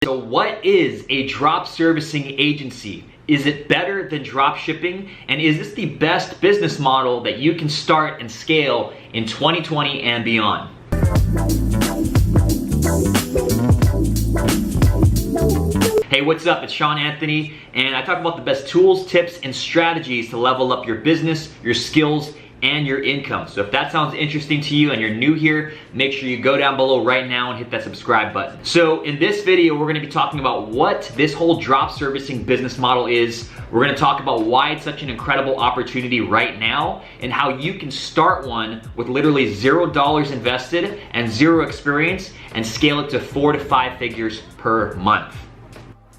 So what is a drop servicing agency? Is it better than drop shipping? And is this the best business model that you can start and scale in 2020 and beyond? Hey, what's up? It's Sean Anthony, and I talk about the best tools, tips, and strategies to level up your business, your skills, and your income. So if that sounds interesting to you and you're new here, make sure you go down below right now and hit that subscribe button. So in this video, we're gonna be talking about what this whole drop servicing business model is. We're gonna talk about why it's such an incredible opportunity right now and how you can start one with literally $0 invested and zero experience and scale it to 4 to 5 figures per month.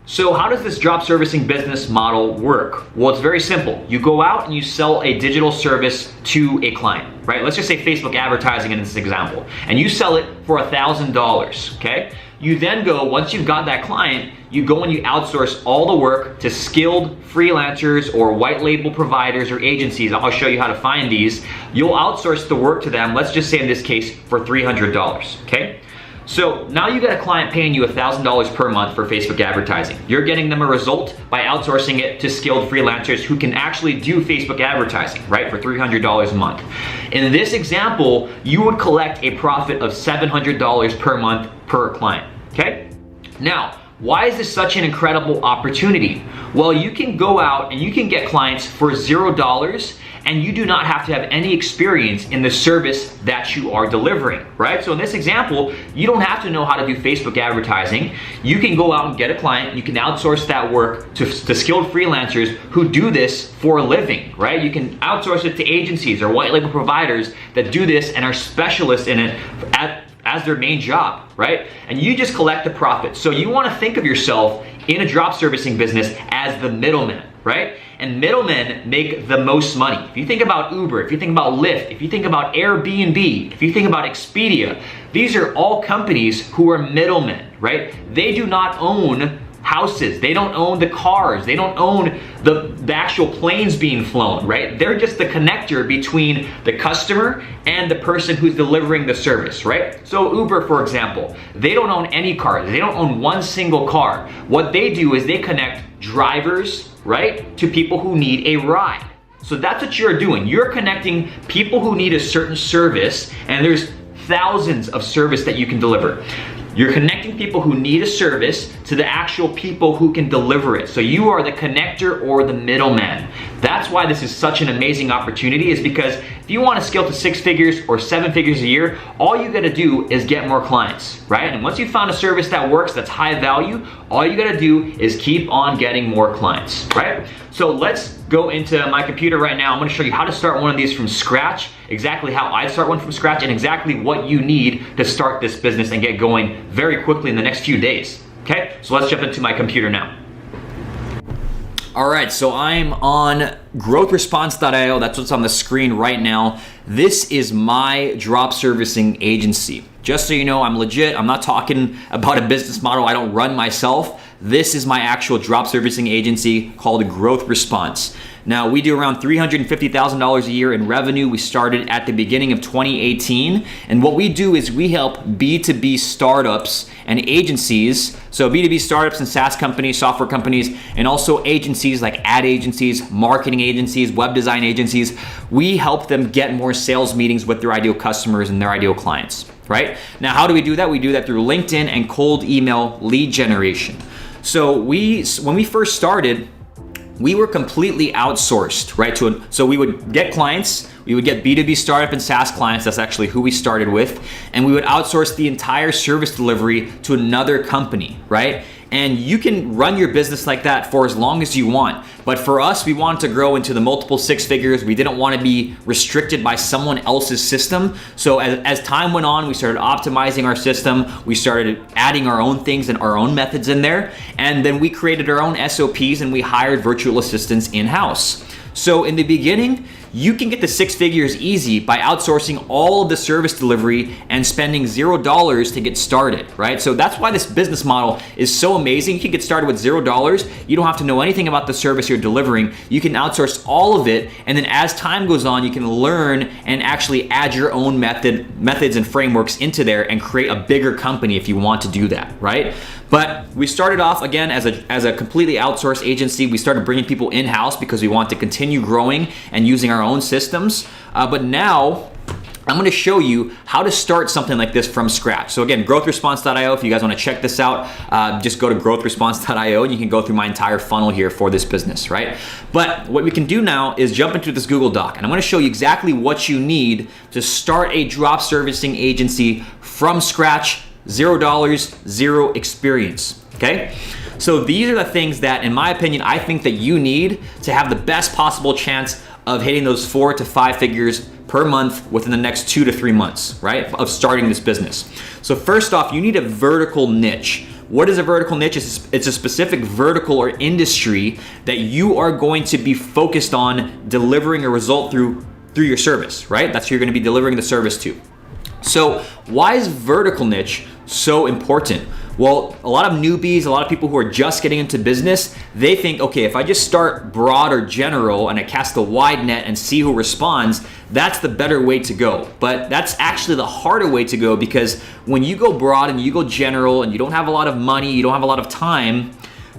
So how does this drop servicing business model work? Well, it's very simple. You go out and you sell a digital service to a client, right? Let's just say Facebook advertising in this example, and you sell it for $1,000, okay? You then go, once you've got that client, you go and you outsource all the work to skilled freelancers or white label providers or agencies. I'll show you how to find these. You'll outsource the work to them, let's just say in this case, for $300, okay? So now you got a client paying you $1,000 per month for Facebook advertising. You're getting them a result by outsourcing it to skilled freelancers who can actually do Facebook advertising, right, for $300 a month. In this example, you would collect a profit of $700 per month per client, okay? Now, why is this such an incredible opportunity? Well, you can go out and you can get clients for $0 and you do not have to have any experience in the service that you are delivering, right? So in this example, you don't have to know how to do Facebook advertising. You can go out and get a client, you can outsource that work to skilled freelancers who do this for a living, right? You can outsource it to agencies or white label providers that do this and are specialists in it as their main job, right? And you just collect the profit. So you wanna think of yourself in a drop servicing business as the middleman, right? And middlemen make the most money. If you think about Uber, if you think about Lyft, if you think about Airbnb, if you think about Expedia, these are all companies who are middlemen, right? They do not own houses, they don't own the cars, they don't own the actual planes being flown, right? They're just the connector between the customer and the person who's delivering the service, right? So Uber, for example, they don't own any cars, they don't own one single car. What they do is they connect drivers, right, to people who need a ride. So that's what you're doing. You're connecting people who need a certain service, and there's thousands of service that you can deliver. You're connecting people who need a service to the actual people who can deliver it. So you are the connector or the middleman. That's why this is such an amazing opportunity, is because if you want to scale to 6 figures or 7 figures a year, all you gotta do is get more clients, right? And once you found a service that works, that's high value, all you gotta do is keep on getting more clients, right? So let's go into my computer right now. I'm gonna show you how to start one of these from scratch, exactly how I start one from scratch, and exactly what you need to start this business and get going very quickly in the next few days, okay? So let's jump into my computer now. All right, so I'm on growthresponse.io. That's what's on the screen right now. This is my drop servicing agency. Just so you know, I'm legit. I'm not talking about a business model I don't run myself. This is my actual drop servicing agency called Growth Response. Now, we do around $350,000 a year in revenue. We started at the beginning of 2018. And what we do is we help B2B startups and agencies. So B2B startups and SaaS companies, software companies, and also agencies like ad agencies, marketing agencies, web design agencies. We help them get more sales meetings with their ideal customers and their ideal clients, right? Now, how do we do that? We do that through LinkedIn and cold email lead generation. So when we first started, we were completely outsourced, right? So we would get clients, we would get B2B startup and SaaS clients, that's actually who we started with, and we would outsource the entire service delivery to another company, right? And you can run your business like that for as long as you want. But for us, we wanted to grow into the multiple 6 figures. We didn't want to be restricted by someone else's system. So as time went on, we started optimizing our system. We started adding our own things and our own methods in there. And then we created our own SOPs and we hired virtual assistants in-house. So in the beginning, you can get to 6 figures easy by outsourcing all of the service delivery and spending $0 to get started, right? So that's why this business model is so amazing. You can get started with $0. You don't have to know anything about the service you're delivering. You can outsource all of it, and then as time goes on, you can learn and actually add your own methods and frameworks into there and create a bigger company if you want to do that, right? But we started off again as a completely outsourced agency. We started bringing people in-house because we want to continue growing and using our own systems. But now I'm going to show you how to start something like this from scratch. So again, growthresponse.io, if you guys want to check this out, just go to growthresponse.io and you can go through my entire funnel here for this business, right? But what we can do now is jump into this Google Doc, and I'm going to show you exactly what you need to start a drop servicing agency from scratch, $0, zero experience, okay? So these are the things that, in my opinion, I think that you need to have the best possible chance of hitting those 4 to 5 figures per month within the next 2 to 3 months, right, of starting this business. So first off, you need a vertical niche. What is a vertical niche? It's a specific vertical or industry that you are going to be focused on delivering a result through your service, right? That's who you're going to be delivering the service to. So why is vertical niche so important? Well, a lot of newbies, a lot of people who are just getting into business, they think, okay, if I just start broad or general and I cast a wide net and see who responds, that's the better way to go. But that's actually the harder way to go, because when you go broad and you go general and you don't have a lot of money, you don't have a lot of time,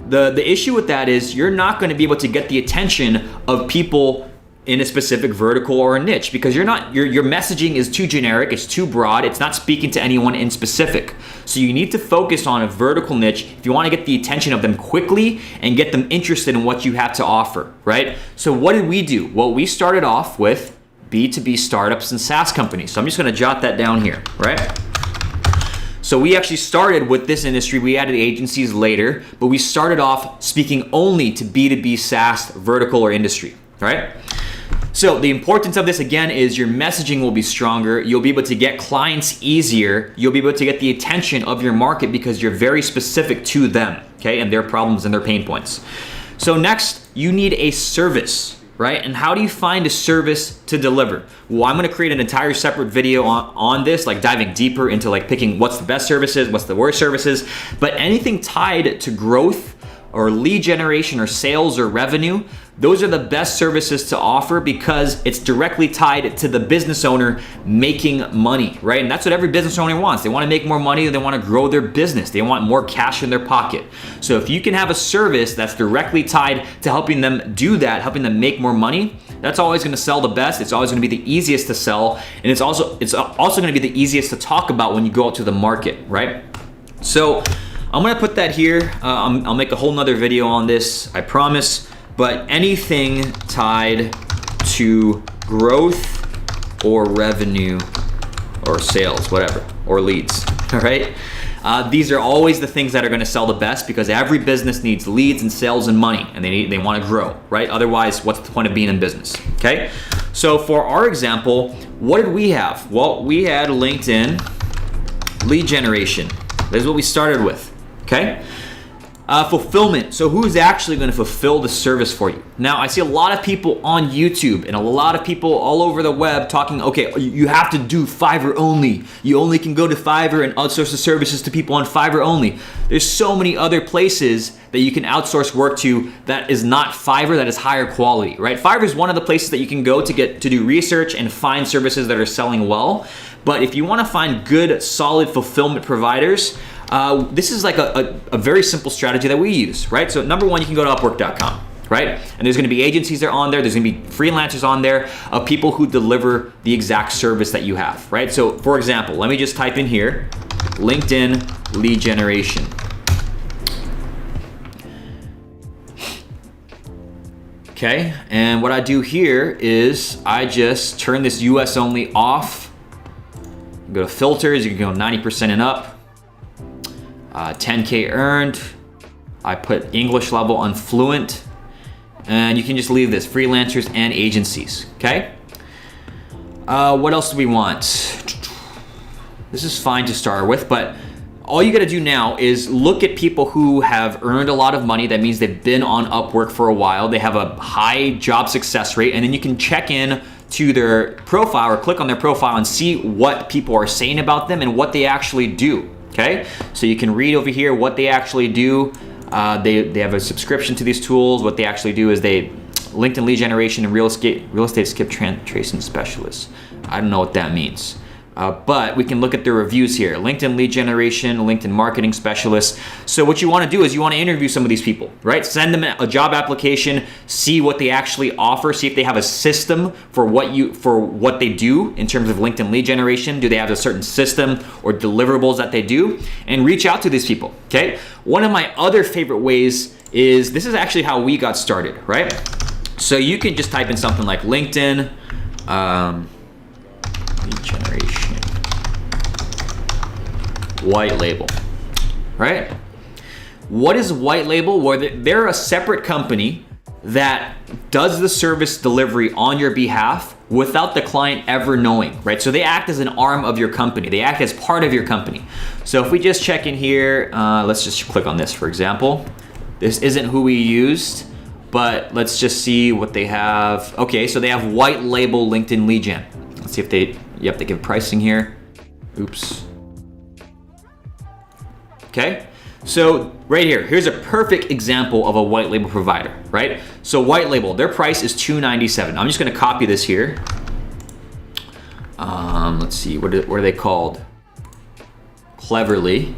the issue with that is you're not going to be able to get the attention of people in a specific vertical or a niche, because your messaging is too generic, it's too broad, it's not speaking to anyone in specific. So you need to focus on a vertical niche if you want to get the attention of them quickly and get them interested in what you have to offer, right? So what did we do? Well, we started off with B2B startups and SaaS companies. So I'm just going to jot that down here, right? So we actually started with this industry. We added agencies later, but we started off speaking only to B2B SaaS vertical or industry, right? So the importance of this, again, is your messaging will be stronger. You'll be able to get clients easier. You'll be able to get the attention of your market because you're very specific to them, okay, and their problems and their pain points. So next, you need a service, right? And how do you find a service to deliver? Well, I'm gonna create an entire separate video on this, like diving deeper into like picking what's the best services, what's the worst services, but anything tied to growth or lead generation or sales or revenue, those are the best services to offer because it's directly tied to the business owner making money, right? And that's what every business owner wants. They want to make more money, they want to grow their business, they want more cash in their pocket. So if you can have a service that's directly tied to helping them do that, helping them make more money, that's always going to sell the best. It's always going to be the easiest to sell, and it's also going to be the easiest to talk about when you go out to the market, right? So I'm gonna put that here. I'll make a whole nother video on this, I promise. But anything tied to growth or revenue or sales, whatever, or leads, all right? These are always the things that are gonna sell the best because every business needs leads and sales and money, and they wanna grow, right? Otherwise, what's the point of being in business, okay? So for our example, what did we have? Well, we had LinkedIn lead generation. This is what we started with, okay? Fulfillment. So who's actually going to fulfill the service for you? Now, I see a lot of people on YouTube and a lot of people all over the web talking, okay, you have to do Fiverr only. You only can go to Fiverr and outsource the services to people on Fiverr only. There's so many other places that you can outsource work to that is not Fiverr, that is higher quality, right? Fiverr is one of the places that you can go to do research and find services that are selling well. But if you want to find good, solid fulfillment providers, this is like a very simple strategy that we use, right? So number one, you can go to Upwork.com, right? And there's gonna be agencies that are on there, there's gonna be freelancers on there of people who deliver the exact service that you have, right? So for example, let me just type in here, LinkedIn lead generation. Okay, and what I do here is I just turn this US only off, go to filters, you can go 90% and up, 10K earned. I put English level on fluent, and you can just leave this, freelancers and agencies, okay? What else do we want? This is fine to start with, but all you gotta do now is look at people who have earned a lot of money. That means they've been on Upwork for a while. They have a high job success rate, and then you can check in to their profile or click on their profile and see what people are saying about them and what they actually do. Okay, so you can read over here what they actually do. They have a subscription to these tools. What they actually do is they LinkedIn lead generation and real estate skip tracing specialists. I don't know what that means. but we can look at the reviews here. LinkedIn lead generation, LinkedIn marketing specialist. So what you want to do is you want to interview some of these people, right? Send them a job application, see what they actually offer, see if they have a system for what they do in terms of LinkedIn lead generation. Do they have a certain system or deliverables that they do? And reach out to these people, okay? One of my other favorite ways is, this is actually how we got started, right? So you can just type in something like LinkedIn lead generation, white label, right? What is white label? Well, they're a separate company that does the service delivery on your behalf without the client ever knowing, right? So they act as an arm of your company. They act as part of your company. So if we just check in here, let's just click on this, for example. This isn't who we used, but let's just see what they have. Okay, so they have white label LinkedIn lead gen. Let's see if they give pricing here. Oops. Okay, so right here, here's a perfect example of a white label provider, right? So white label, their price is $297. I'm just gonna copy this here. Let's see, what are they called? Cleverly.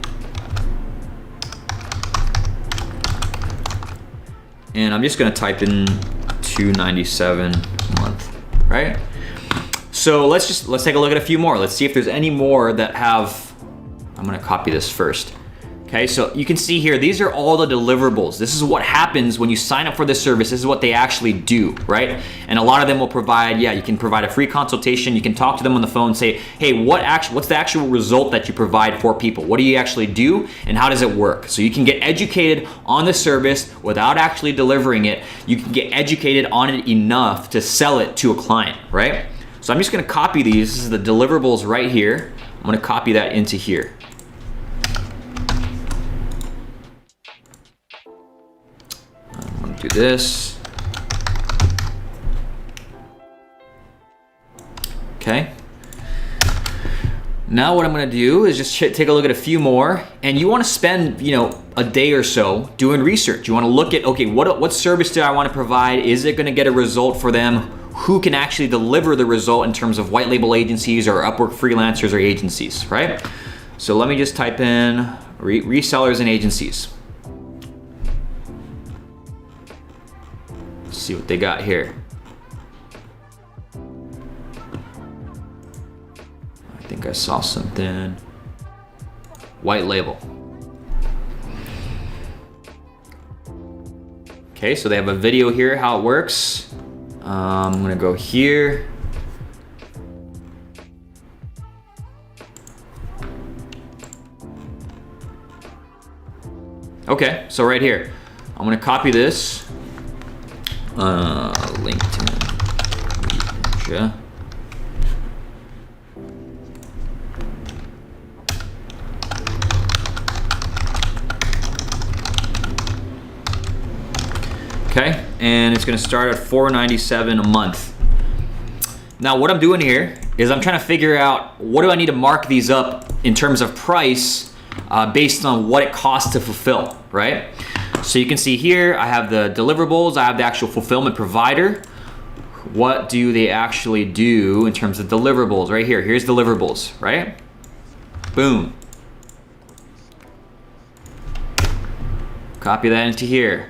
And I'm just gonna type in $297 a month, right? So let's take a look at a few more. Let's see if there's any more that have, I'm gonna copy this first. Okay, so you can see here, these are all the deliverables. This is what happens when you sign up for this service. This is what they actually do, right? And a lot of them will provide, you can provide a free consultation. You can talk to them on the phone, say, hey, what's the actual result that you provide for people? What do you actually do and how does it work? So you can get educated on the service without actually delivering it. You can get educated on it enough to sell it to a client, right? So I'm just gonna copy these. This is the deliverables right here. I'm gonna copy that into here. Do this. Okay. Now what I'm gonna do is just take a look at a few more, and you wanna spend, a day or so doing research. You wanna look at, okay, what service do I wanna provide? Is it gonna get a result for them? Who can actually deliver the result in terms of white label agencies or Upwork freelancers or agencies, right? So let me just type in resellers and agencies. See what they got here. I think I saw something. White label. Okay, so they have a video here, how it works. I'm gonna go here. Okay, so right here, I'm gonna copy this. LinkedIn. Okay, and it's gonna start at $497 a month. Now what I'm doing here is I'm trying to figure out, what do I need to mark these up in terms of price based on what it costs to fulfill, right? So you can see here, I have the deliverables, I have the actual fulfillment provider. What do they actually do in terms of deliverables? Right here, here's deliverables, right? Boom. Copy that into here.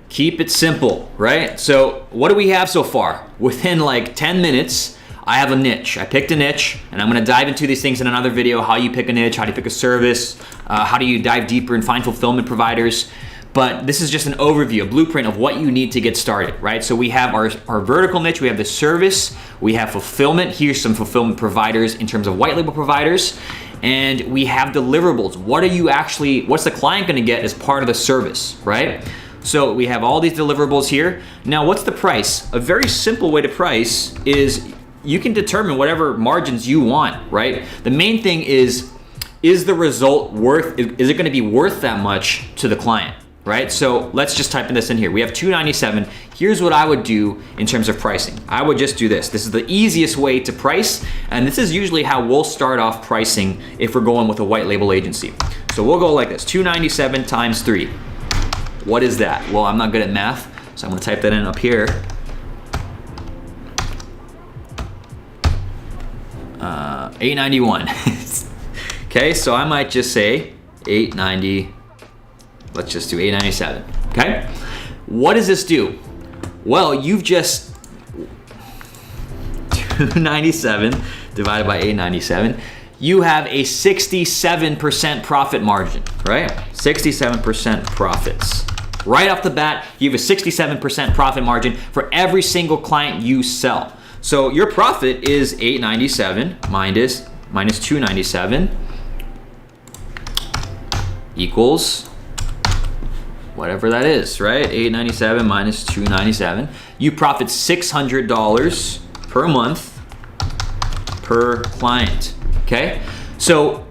Keep it simple, right? So what do we have so far? Within like 10 minutes, I have a niche. I picked a niche, and I'm gonna dive into these things in another video, how you pick a niche, how do you pick a service, how do you dive deeper and find fulfillment providers. But this is just an overview, a blueprint of what you need to get started, right? So we have our vertical niche, we have the service, we have fulfillment. Here's some fulfillment providers in terms of white label providers, and we have deliverables. What's the client gonna get as part of the service, right? So we have all these deliverables here. Now, what's the price? A very simple way to price is you can determine whatever margins you want, right? The main thing is the result is it gonna be worth that much to the client, right? So let's just type this in here. We have $297. Here's what I would do in terms of pricing. I would just do this. This is the easiest way to price, and this is usually how we'll start off pricing if we're going with a white label agency. So we'll go like this, $297 times 3. What is that? Well, I'm not good at math, so I'm gonna type that in up here. $891. Okay, so I might just say 890. Let's just do 897. Okay, what does this do? Well, you've just 297 divided by 897. You have a 67% profit margin, right? 67% profits. Right off the bat, you have a 67% profit margin for every single client you sell. So your profit is 897 minus 297 equals whatever that is, right? 897 minus 297. You profit $600 per month per client, okay? So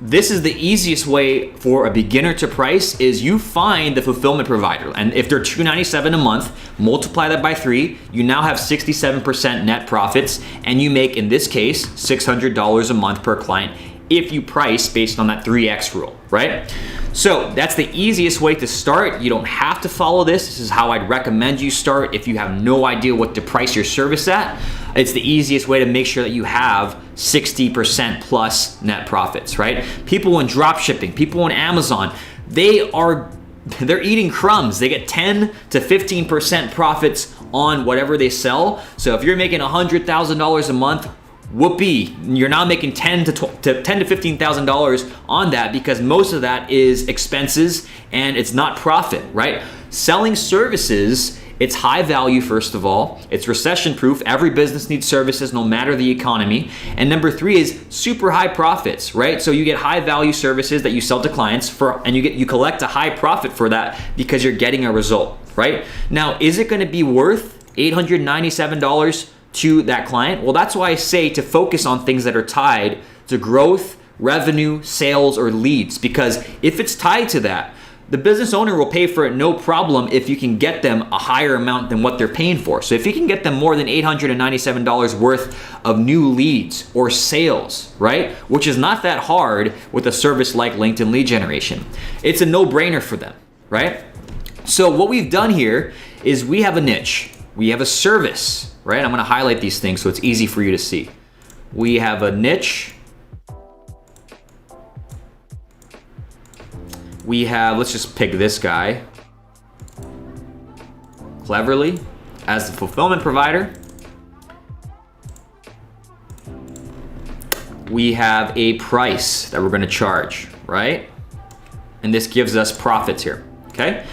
this is the easiest way for a beginner to price is you find the fulfillment provider. And if they're $297 a month, multiply that by 3, you now have 67% net profits, and you make, in this case, $600 a month per client if you price based on that 3X rule, right? So that's the easiest way to start. You don't have to follow this. This is how I'd recommend you start if you have no idea what to price your service at. It's the easiest way to make sure that you have 60% plus net profits, right? People in drop shipping, people on Amazon, they're eating crumbs. They get 10 to 15% profits on whatever they sell. So if you're making $100,000 a month, whoopee, you're now making $10,000 to $15,000 on that, because most of that is expenses and it's not profit, right? Selling services, it's high value, first of all. It's recession proof. Every business needs services no matter the economy. And number 3 is super high profits, right? So you get high value services that you sell to clients and you collect a high profit for that because you're getting a result, right? Now, is it gonna be worth $897 to that client? Well, that's why I say to focus on things that are tied to growth, revenue, sales, or leads, because if it's tied to that, the business owner will pay for it no problem if you can get them a higher amount than what they're paying for. So if you can get them more than $897 worth of new leads or sales, right? Which is not that hard with a service like LinkedIn lead generation. It's a no-brainer for them, right? So what we've done here is we have a niche. We have a service, right? I'm gonna highlight these things so it's easy for you to see. We have a niche. We have, let's just pick this guy, Cleverly, as the fulfillment provider. We have a price that we're gonna charge, right? And this gives us profits here, okay?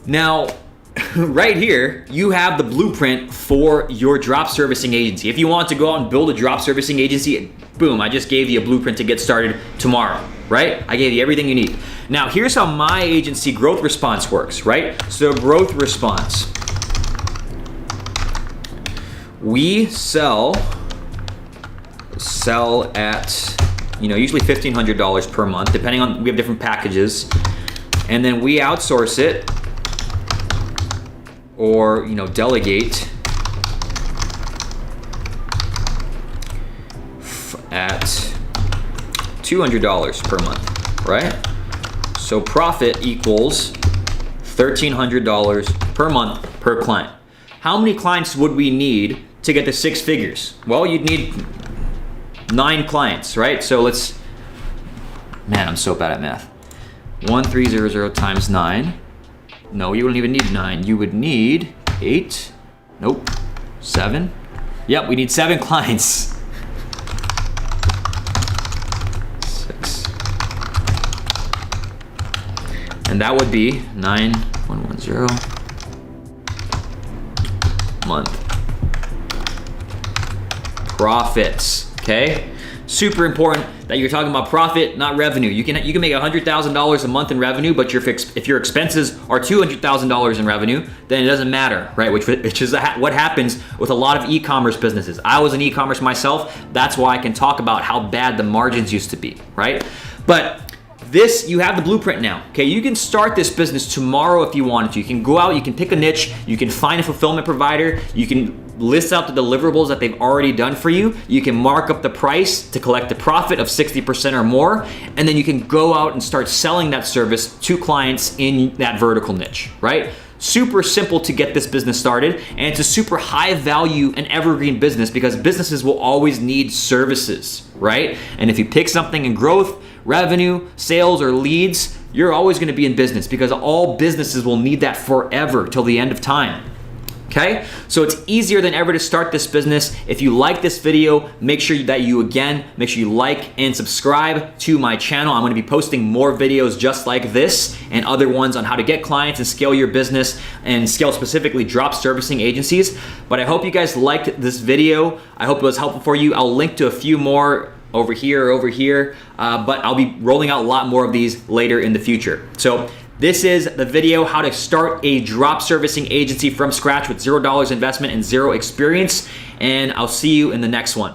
Now, right here, you have the blueprint for your drop servicing agency. If you want to go out and build a drop servicing agency, boom, I just gave you a blueprint to get started tomorrow, right? I gave you everything you need. Now, here's how my agency growth response works, right? So growth response, we sell at, usually $1,500 per month, depending on, we have different packages, and then we outsource it or delegate at $200 per month, right? So profit equals $1,300 per month per client. How many clients would we need to get to 6 figures? Well, you'd need 9 clients, right? So man, I'm so bad at math. 1300 times 9. No, you wouldn't even need 9. You would need 8. Nope. 7. Yep, we need 7 clients. 6. And that would be 9110 month. Profits, okay? Super important that you're talking about profit, not revenue. You can make $100,000 a month in revenue, but if your expenses are $200,000 in revenue, then it doesn't matter, right? Which is what happens with a lot of e-commerce businesses. I was in e-commerce myself. That's why I can talk about how bad the margins used to be, right? But you have the blueprint now, okay? You can start this business tomorrow if you wanted to. You can go out, you can pick a niche, you can find a fulfillment provider, you can list out the deliverables that they've already done for you, you can mark up the price to collect a profit of 60% or more, and then you can go out and start selling that service to clients in that vertical niche, right? super simple to get this business started, and it's a super high value and evergreen business because businesses will always need services, right? And if you pick something in growth, revenue, sales, or leads, you're always gonna be in business because all businesses will need that forever till the end of time. Okay, so it's easier than ever to start this business. If you like this video, make sure that you like and subscribe to my channel. I'm gonna be posting more videos just like this and other ones on how to get clients and scale your business and scale specifically drop servicing agencies. But I hope you guys liked this video. I hope it was helpful for you. I'll link to a few more over here, but I'll be rolling out a lot more of these later in the future. So this is the video, how to start a drop servicing agency from scratch with $0 investment and 0 experience. And I'll see you in the next one.